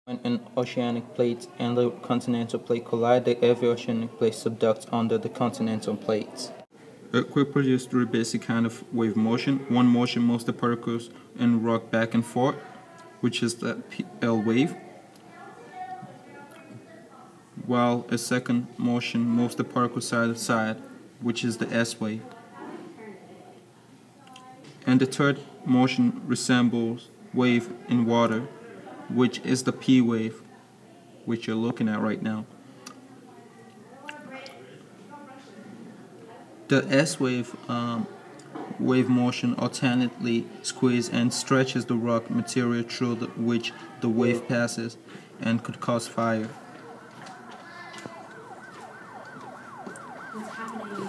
When an oceanic plate and the continental plate collide, the heavy oceanic plate subducts under the continental plates. Earthquake produces three basic kinds of wave motion. One motion moves the particles in rock back and forth, which is the L wave, while a second motion moves the particles side to side, which is the S wave. And the third motion resembles wave in water, which is the P wave, which you're looking at right now. The S wave wave motion alternately squeezes and stretches the rock material through which the wave passes and could cause fire. What's happening?